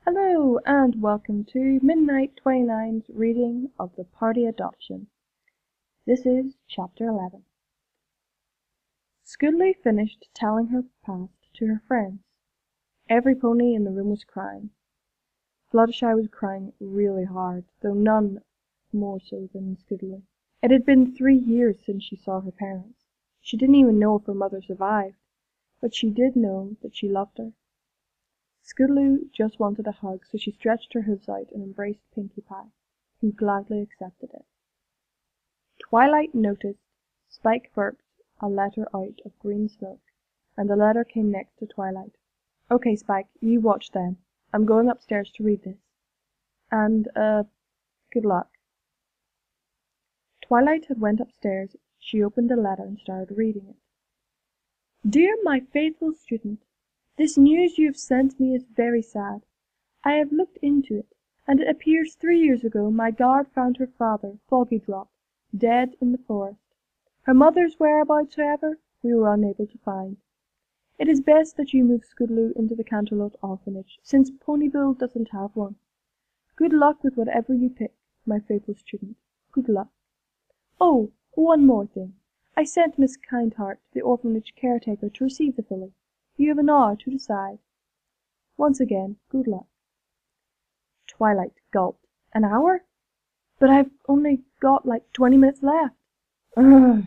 Hello and welcome to Midnight 29's reading of The Party Adoption. This is Chapter 11. Scoodley finished telling her past to her friends. Every pony in the room was crying. Fluttershy was crying really hard, though none more so than Scoodley. It had been 3 years since she saw her parents. She didn't even know if her mother survived, but she did know that she loved her. Scoodley just wanted a hug, so she stretched her hooves out and embraced Pinkie Pie, who gladly accepted it. Twilight noticed Spike burped a letter out of green smoke, and the letter came next to Twilight. "Okay, Spike, you watch then. I'm going upstairs to read this. And, good luck." Twilight had went upstairs. She opened the letter and started reading it. "Dear my faithful student, this news you have sent me is very sad. I have looked into it, and it appears 3 years ago my guard found her father, Foggydrop, dead in the forest. Her mother's whereabouts, however, we were unable to find. It is best that you move Scoodloo into the Canterlot Orphanage, since Ponyville doesn't have one. Good luck with whatever you pick, my faithful student. Good luck. Oh, one more thing. I sent Miss Kindheart, the orphanage caretaker, to receive the filly. You have an hour to decide. Once again, good luck." Twilight gulped. "An hour? But I've only got like 20 minutes left. Ugh!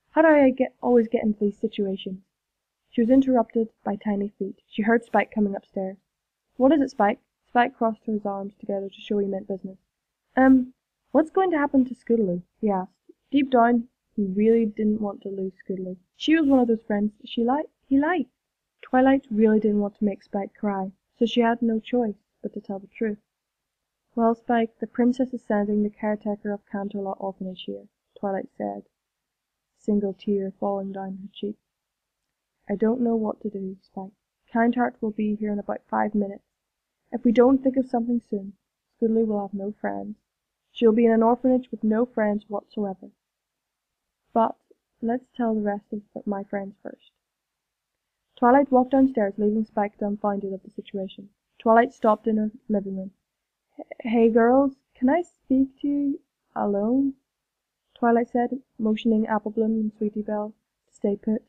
How do I always get into these situations?" She was interrupted by tiny feet. She heard Spike coming upstairs. "What is it, Spike?" Spike crossed his arms together to show he meant business. What's going to happen to Scoodloo?" he asked. Deep down, he really didn't want to lose Scoodloo. She was one of those friends he liked. Twilight really didn't want to make Spike cry, so she had no choice but to tell the truth. "Well, Spike, the princess is sending the caretaker of Canterlot Orphanage here," Twilight said, a single tear falling down her cheek. "I don't know what to do, Spike. Kindheart will be here in about 5 minutes. If we don't think of something soon, Scoodloo will have no friends. She will be in an orphanage with no friends whatsoever. But let's tell the rest of my friends first." Twilight walked downstairs, leaving Spike dumbfounded of the situation. Twilight stopped in her living room. "Hey, girls, can I speak to you alone?" Twilight said, motioning Applebloom and Sweetie Belle to stay put.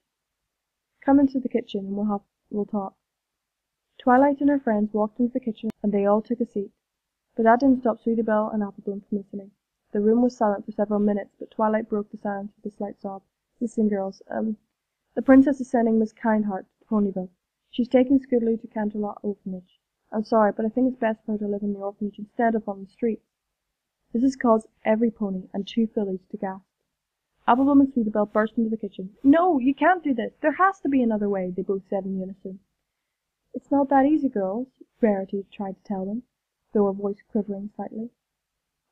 "Come into the kitchen and we'll talk." Twilight and her friends walked into the kitchen and they all took a seat. But that didn't stop Sweetie Belle and Applebloom from listening. The room was silent for several minutes, but Twilight broke the silence with a slight sob. "Listen, girls, the princess is sending Miss Kindheart to Ponyville. She's taking Scoodloo to Canterlot Orphanage. I'm sorry, but I think it's best for her to live in the orphanage instead of on the streets." This has caused every pony and 2 fillies to gasp. Applebloom and Sweetie Belle burst into the kitchen. "No, you can't do this. There has to be another way," they both said in unison. "It's not that easy, girls," Rarity tried to tell them, though her voice quivering slightly.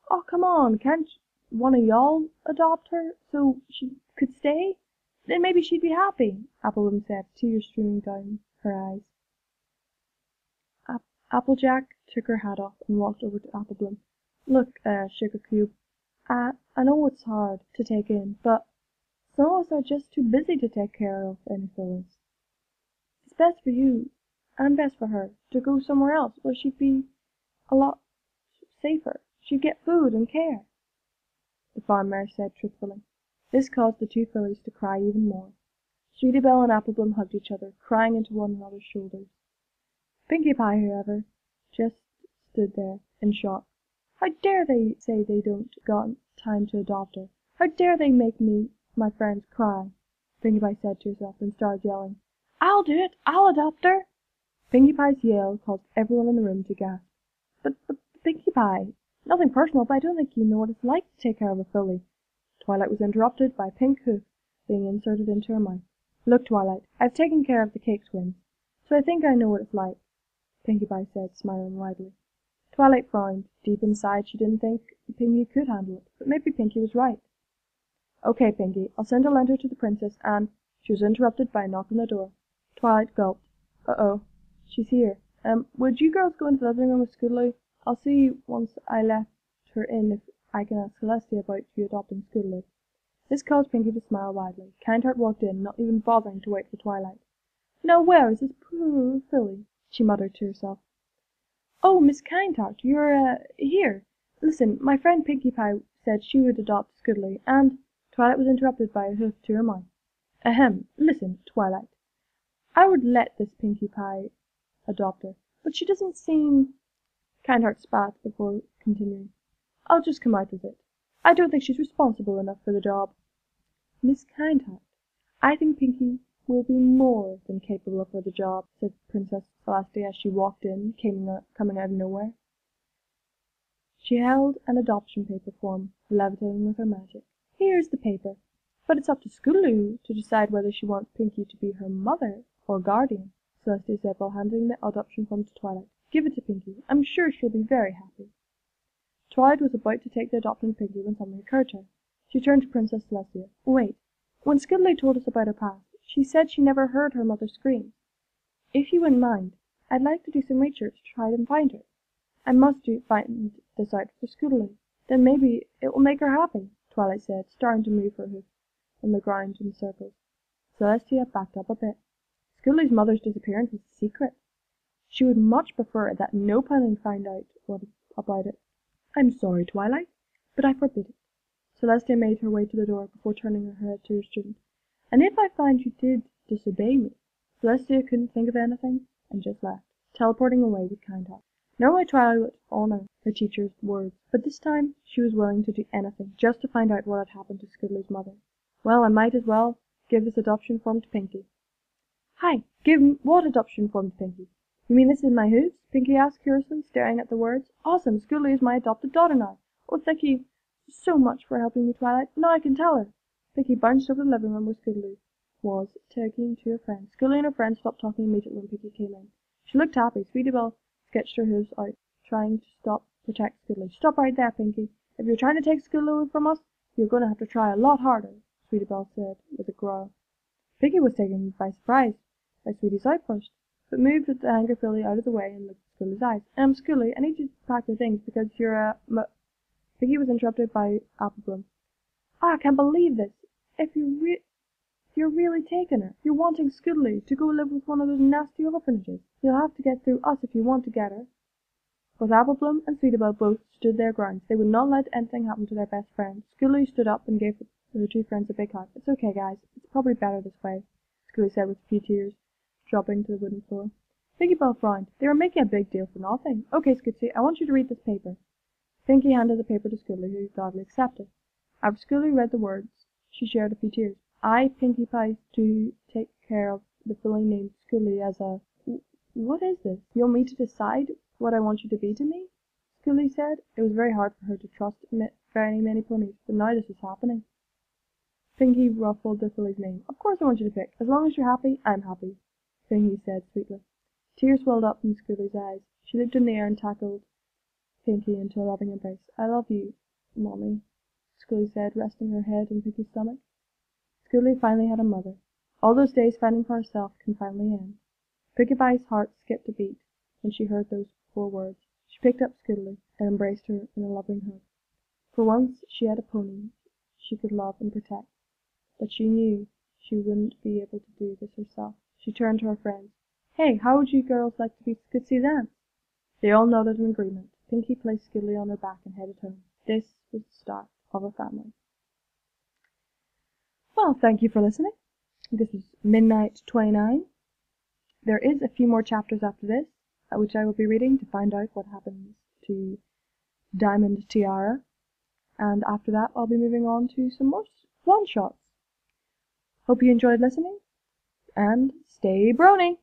"Oh, come on, can't one of y'all adopt her so she could stay? Then maybe she'd be happy," Applebloom said, tears streaming down her eyes. Applejack took her hat off and walked over to Applebloom. "Look, Sugar Cube, I know it's hard to take in, but some of us are just too busy to take care of any fillies. It's best for you, and best for her, to go somewhere else where she'd be a lot safer. She'd get food and care," the farmer said truthfully. This caused the 2 fillies to cry even more. Sweetie Belle and Applebloom hugged each other, crying into one another's shoulders. Pinkie Pie, however, just stood there in shock. "How dare they say they don't got time to adopt her? How dare they make my friends cry?" Pinkie Pie said to herself, and started yelling. "I'll do it! I'll adopt her!" Pinkie Pie's yell caused everyone in the room to gasp. But Pinkie Pie, nothing personal, but I don't think you know what it's like to take care of a filly." Twilight was interrupted by a pink hoof being inserted into her mouth. "Look, Twilight, I've taken care of the Cake Twins, so I think I know what it's like," Pinkie Pie said, smiling widely. Twilight frowned. Deep inside she didn't think Pinkie could handle it, but maybe Pinkie was right. "Okay, Pinkie, I'll send a letter to the princess and—" She was interrupted by a knock on the door. Twilight gulped. "Uh-oh, she's here. Would you girls go into the living room with Scoodloo? I'll see once I let her in if I can ask Celestia about you adopting Scoodloo." This caused Pinkie to smile widely. Kindheart walked in, not even bothering to wait for Twilight. "Now where is this poor filly?" she muttered to herself. Oh, Miss Kindheart, you're here. Listen, my friend Pinkie Pie said she would adopt Scuddly, and Twilight was interrupted by a hoof to her mouth. Ahem, listen, Twilight. I would let this Pinkie Pie adopt her, but she doesn't seem. Kindheart spat before continuing. I'll just come out with it. I don't think she's responsible enough for the job. Miss Kindheart, I think Pinkie will be more than capable for the job, said Princess Celestia as she walked in, coming out of nowhere. She held an adoption paper form, levitating with her magic. Here's the paper, but it's up to Scuddly to decide whether she wants Pinkie to be her mother or guardian, Celestia said while handing the adoption form to Twilight. Give it to Pinkie. I'm sure she'll be very happy. Twilight was about to take the adopted Pinkie when something occurred to her. She turned to Princess Celestia. Wait. When Scuddly told us about her past, she said she never heard her mother scream. If you wouldn't mind, I'd like to do some research to try and find her. I must find this out for Scuddly. Then maybe it will make her happy, Twilight said, starting to move her hoof on the ground in circles. Celestia backed up a bit. Scuddly's mother's disappearance was a secret. She would much prefer that no Pony find out about it. I'm sorry, Twilight, but I forbid it. Celestia made her way to the door before turning her head to her student. And if I find you did disobey me. Celestia couldn't think of anything and just left, teleporting away with Kindheart. Normally Twilight would honor her teacher's words, but this time she was willing to do anything just to find out what had happened to Scuddly's mother. Well, I might as well give this adoption form to Pinkie. Hi, give what adoption form to Pinkie? You mean this is my hooves? Pinkie asked curiously, staring at the words. Awesome, Scuddly is my adopted daughter now. Oh, thank you so much for helping me, Twilight. Now I can tell her. Pinkie bounced over the living room where Scuddly was, talking to her friend. Scuddly and her friend stopped talking immediately when Pinkie came in. She looked happy. Sweetie Belle sketched her hooves out, trying to protect Scuddly. Stop right there, Pinkie. If you're trying to take Scuddly away from us, you're going to have to try a lot harder, Sweetie Belle said with a growl. Pinkie was taken by surprise by Sweetie's outburst, but moved with the angrily out of the way and looked at Scuddly's eyes. Scuddly, I need you to pack your things because you're Pinkie was interrupted by Applebloom. I can't believe this. If you're really taking her, you're wanting Scuddly to go live with one of those nasty orphanages. You'll have to get through us if you want to get her. Both Applebloom and Sweetie Belle both stood their grounds. They would not let anything happen to their best friend. Scuddly stood up and gave her two friends a big hug. It's okay, guys. It's probably better this way, Scuddly said with a few tears dropping to the wooden floor. Pinkie Belle frowned. They were making a big deal for nothing. Okay, Scootsy, I want you to read this paper. Pinkie handed the paper to Scuddly, who gladly accepted. After Scuddly read the words, she shed a few tears. I, Pinkie Pie, to take care of the filly named Scuddly as a... What is this? You want me to decide what I want you to be to me? Scuddly said. It was very hard for her to trust very many ponies, but now this was happening. Pinkie ruffled the filly's mane. Of course I want you to pick. As long as you're happy, I'm happy, Pinkie said sweetly. Tears welled up in Scuddly's eyes. She looked in the air and tackled Pinkie into a loving embrace. I love you, Mommy, Scuddly said, resting her head on Pinkie's stomach. Scuddly finally had a mother. All those days fighting for herself can finally end. Pinkie Pie's heart skipped a beat when she heard those 4 words. She picked up Scuddly and embraced her in a loving hug. For once she had a pony she could love and protect, but she knew she wouldn't be able to do this herself. She turned to her friends. Hey, how would you girls like to be Scootsy's aunts? They all nodded in agreement. Pinkie placed Scuddly on her back and headed home. This was the start of a family. Well, thank you for listening. This is Midnight 29. There is a few more chapters after this, which I will be reading to find out what happens to Diamond Tiara. And after that, I'll be moving on to some more one-shots. Hope you enjoyed listening, and stay brony!